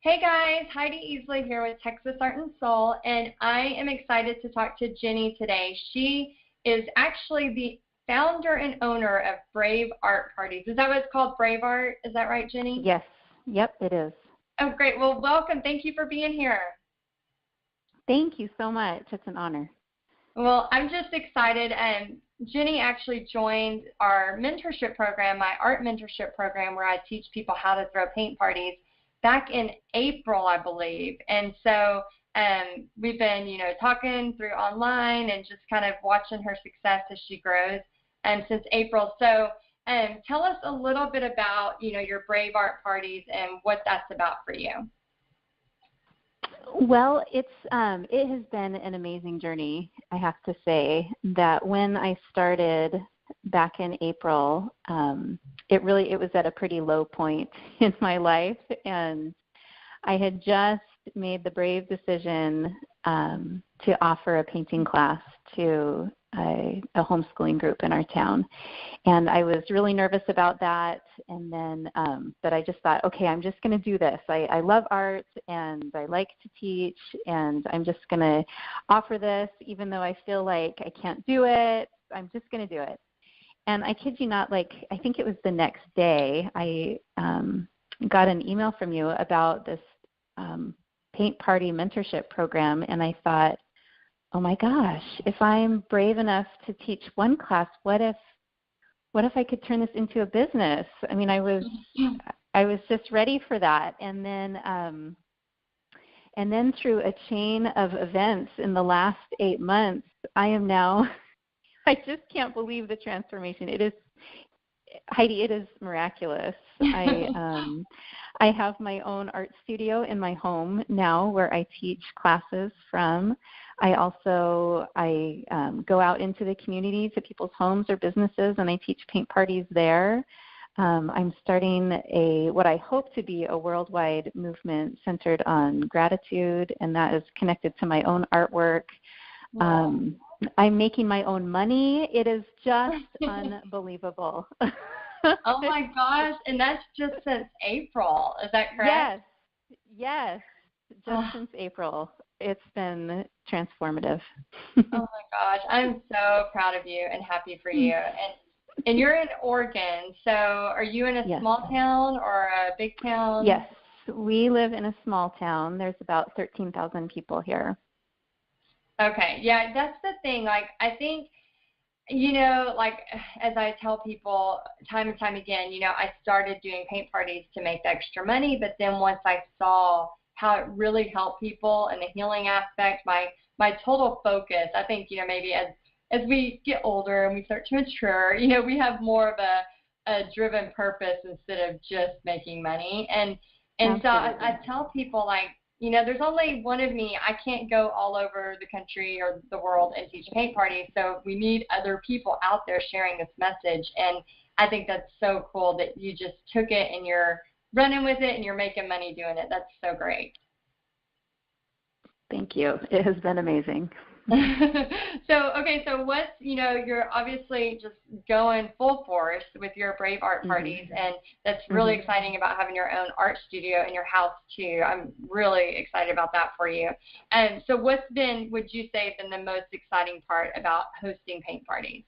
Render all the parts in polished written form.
Hey guys, Heidi Easley here with Texas Art and Soul, and I am excited to talk to Jenny today. She is actually the founder and owner of Brave Art Parties. Is that what it's called, Brave Art? Is that right, Jenny? Yes. Yep, it is. Oh, great. Well, welcome. Thank you for being here. Thank you so much. It's an honor. Well, I'm just excited. Jenny actually joined our mentorship program, my art mentorship program, where I teach people how to throw paint parties back in April, I believe. And so we've been, talking through online and just kind of watching her success as she grows since April. So tell us a little bit about, your Brave Art Parties and what that's about for you. Well, it has been an amazing journey, I have to say, that when I started back in April, it was at a pretty low point in my life, and I had just made the brave decision to offer a painting class to a homeschooling group in our town. And I was really nervous about that, and then but I just thought, okay, I'm just going to do this. I love art, and I like to teach, and I'm just going to offer this, even though I feel like I can't do it. I'm just going to do it. And I kid you not, I think it was the next day, I got an email from you about this paint party mentorship program, and I thought, oh my gosh, if I'm brave enough to teach one class, what if I could turn this into a business? I mean, I was just ready for that. And then through a chain of events in the last 8 months, I just can't believe the transformation. It is, Heidi, it is miraculous. I have my own art studio in my home now where I teach classes from. I also go out into the community to people's homes or businesses, and I teach paint parties there. I'm starting what I hope to be a worldwide movement centered on gratitude, and that is connected to my own artwork. Wow. I'm making my own money. It is just unbelievable. Oh my gosh, and that's just since April, is that correct? Yes, just since April. It's been transformative. Oh my gosh, I'm so proud of you and happy for you. And you're in Oregon, so are you in a small town or a big town? Yes, we live in a small town. There's about 13,000 people here. Okay, yeah, that's the thing. I think, as I tell people time and time again, I started doing paint parties to make extra money, but then once I saw how it really helped people and the healing aspect, my total focus, I think, maybe as we get older and we start to mature, we have more of a driven purpose instead of just making money. And so I tell people, there's only one of me. I can't go all over the country or the world and teach paint parties, so we need other people out there sharing this message. And I think that's so cool that you just took it and you're running with it and you're making money doing it. That's so great. Thank you. It has been amazing. So what's, you're obviously just going full force with your Brave Art Parties, and that's really exciting about having your own art studio in your house too. I'm really excited about that for you. And so what's been, would you say, been the most exciting part about hosting paint parties?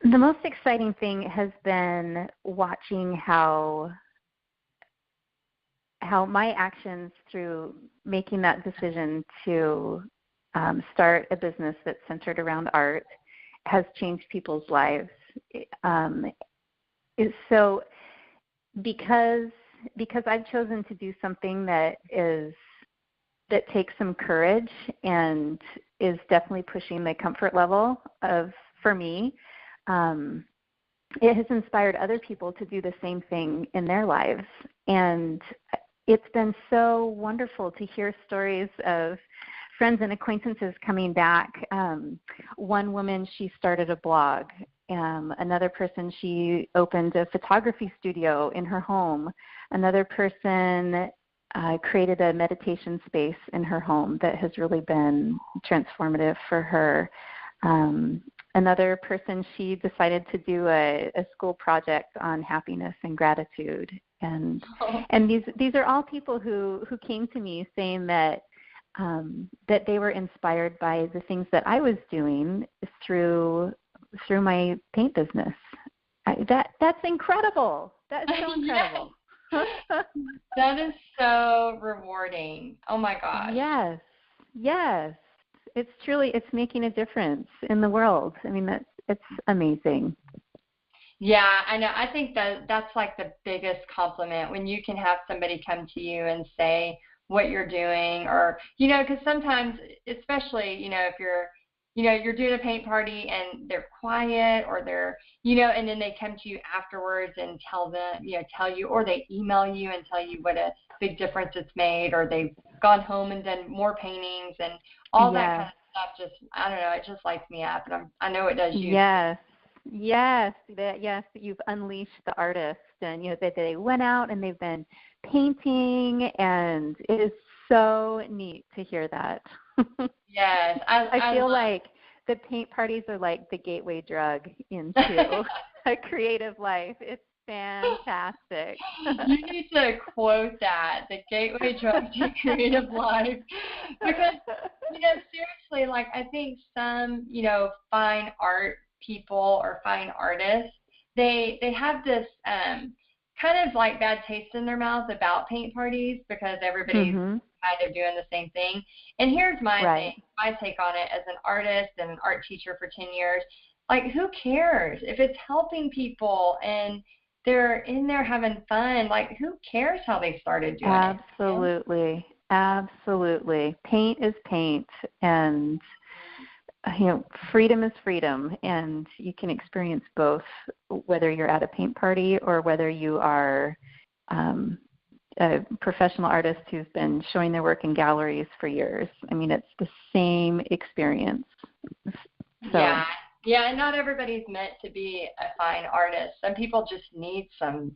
The most exciting thing has been watching how my actions through making that decision to start a business that's centered around art has changed people's lives. So because I've chosen to do something that takes some courage and is definitely pushing the comfort level for me, it has inspired other people to do the same thing in their lives. And it's been so wonderful to hear stories of friends and acquaintances coming back. One woman, she started a blog. Another person, she opened a photography studio in her home. Another person created a meditation space in her home that has really been transformative for her. Another person, she decided to do a school project on happiness and gratitude. And and these are all people who came to me saying that that they were inspired by the things that I was doing through my paint business. That's incredible. That is so incredible. That is so rewarding. Oh my gosh. Yes. It's making a difference in the world. I mean, it's amazing. Yeah, I know. I think that's like the biggest compliment when you can have somebody come to you and say what you're doing, or, because sometimes, especially, if you're doing a paint party and they're quiet, or they're, and then they come to you afterwards and tell you, or they email you and tell you what a big difference it's made, or they've gone home and done more paintings and all that kind of stuff. Just, I don't know, it just lights me up, and I know it does you. Yes, you've unleashed the artist, and that they went out and they've been painting, and it is so neat to hear that. Yes, I feel like the paint parties are like the gateway drug into a creative life. It's fantastic. You need to quote that, the gateway drug to creative life, because seriously, like, I think some fine art people or fine artists, they have this kind of like bad taste in their mouth about paint parties, because everybody's kind of doing the same thing. And here's my thing, my take on it as an artist and an art teacher for 10 years. Like, who cares if it's helping people and they're in there having fun? Like, who cares how they started doing it? Absolutely. Paint is paint, and freedom is freedom, and you can experience both, whether you're at a paint party or whether you are a professional artist who's been showing their work in galleries for years. I mean, it's the same experience. So. Yeah, and not everybody's meant to be a fine artist. Some people just need some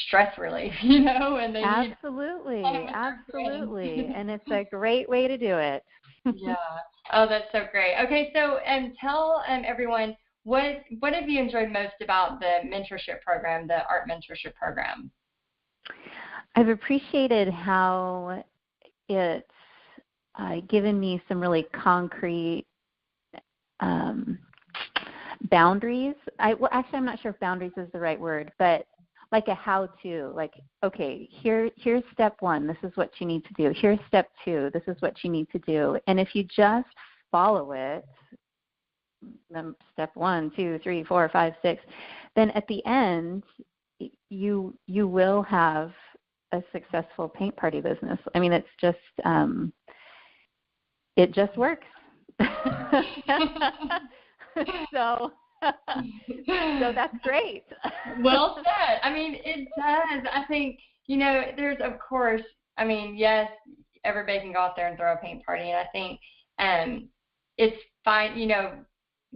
stress relief, and they absolutely, and it's a great way to do it. Yeah. Oh, that's so great. Okay, so tell everyone, what have you enjoyed most about the mentorship program, the art mentorship program? I've appreciated how it's given me some really concrete boundaries. Actually, I'm not sure if boundaries is the right word, but like a how-to, like, okay, here's step 1, this is what you need to do. Here's step 2, this is what you need to do. And if you just follow it, step 1, 2, 3, 4, 5, 6, then at the end, you will have a successful paint party business. I mean, it's just, it just works. So that's great. Well said. I mean, it does. I think, there's, of course, I mean, yes, everybody can go out there and throw a paint party, and I think it's fine.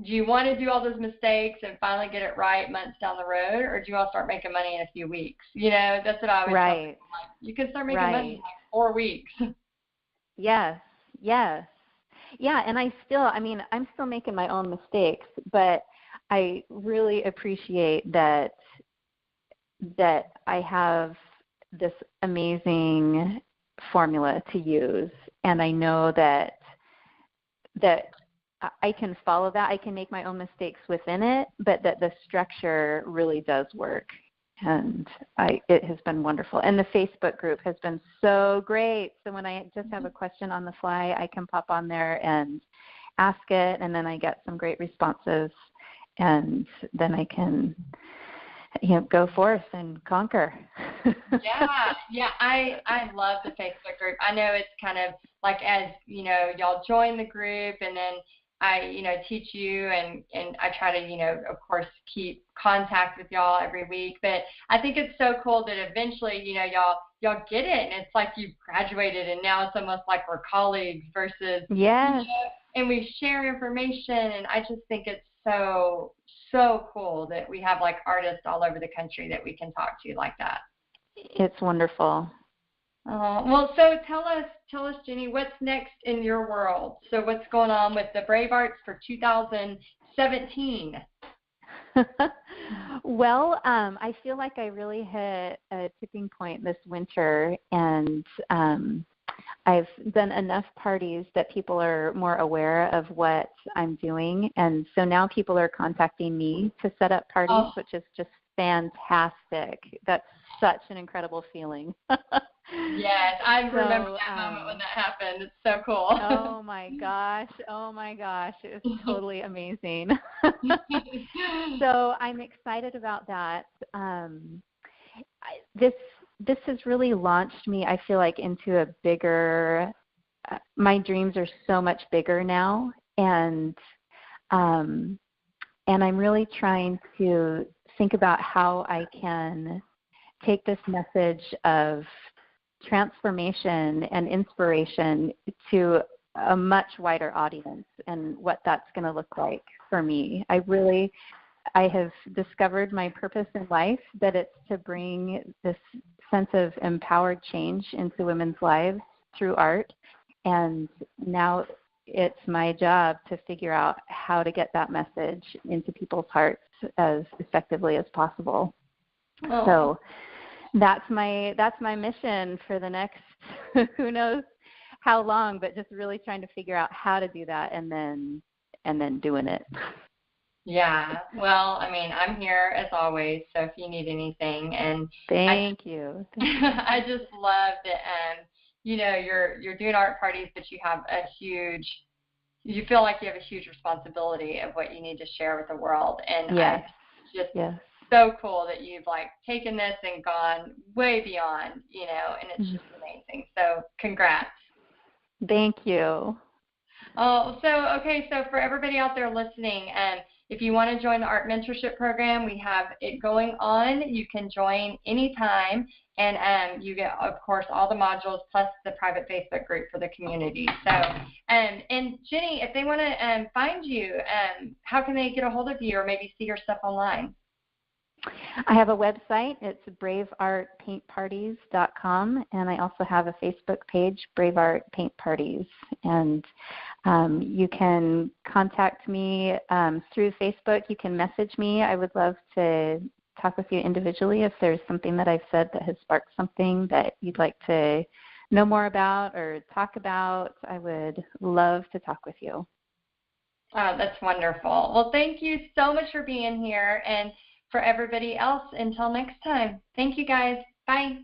Do you want to do all those mistakes and finally get it right months down the road, or do you want to start making money in a few weeks? That's what I always tell people. Like, you can start making money in like 4 weeks. Yes. Yeah, and I'm still making my own mistakes, but I really appreciate that I have this amazing formula to use, and I know that I can follow that. I can make my own mistakes within it, but that the structure really does work. And it has been wonderful. And the Facebook group has been so great. So when I just have a question on the fly, I can pop on there and ask it, and then I get some great responses. And then I can go forth and conquer. Yeah. I love the Facebook group. I know it's kind of like, as y'all join the group, and then I teach you, and I try to, of course, keep contact with y'all every week. But I think it's so cool that eventually, y'all get it, and it's like you've graduated, and now it's almost like we're colleagues versus, and we share information. And I just think it's so cool that we have like artists all over the country that we can talk to like that. It's wonderful. Well, so tell us, Jenny, what's next in your world? So what's going on with the Brave Arts for 2017? Well, I feel like I really hit a tipping point this winter, and I've done enough parties that people are more aware of what I'm doing. And so now people are contacting me to set up parties, which is just fantastic. That's such an incredible feeling. Yes, I remember that moment when that happened. It's so cool. Oh my gosh. It was totally amazing. So I'm excited about that. This has really launched me, I feel like, into a bigger, my dreams are so much bigger now. And I'm really trying to think about how I can take this message of transformation and inspiration to a much wider audience and what that's going to look like for me. I have discovered my purpose in life, that it's to bring this sense of empowered change into women's lives through art. And now it's my job to figure out how to get that message into people's hearts as effectively as possible. Oh. So that's my mission for the next who knows how long, but just really trying to figure out how to do that and then doing it. Yeah. Well, I mean, I'm here as always, so if you need anything. And Thank you. I just love that you're doing art parties, but you feel like you have a huge responsibility of what you need to share with the world. And yes. So cool that you've taken this and gone way beyond, and it's just amazing. So congrats. Thank you. Oh, so for everybody out there listening, if you want to join the Art Mentorship Program, we have it going on. You can join anytime, and you get, of course, all the modules plus the private Facebook group for the community. So, and Jenny, if they want to find you, how can they get a hold of you or maybe see your stuff online? I have a website. It's braveartpaintparties.com, and I also have a Facebook page, Brave Art Paint Parties. And you can contact me through Facebook. You can message me. I would love to talk with you individually if there's something that I've said that has sparked something that you'd like to know more about or talk about. I would love to talk with you. Oh, that's wonderful. Well, thank you so much for being here. And for everybody else, until next time. Thank you, guys. Bye.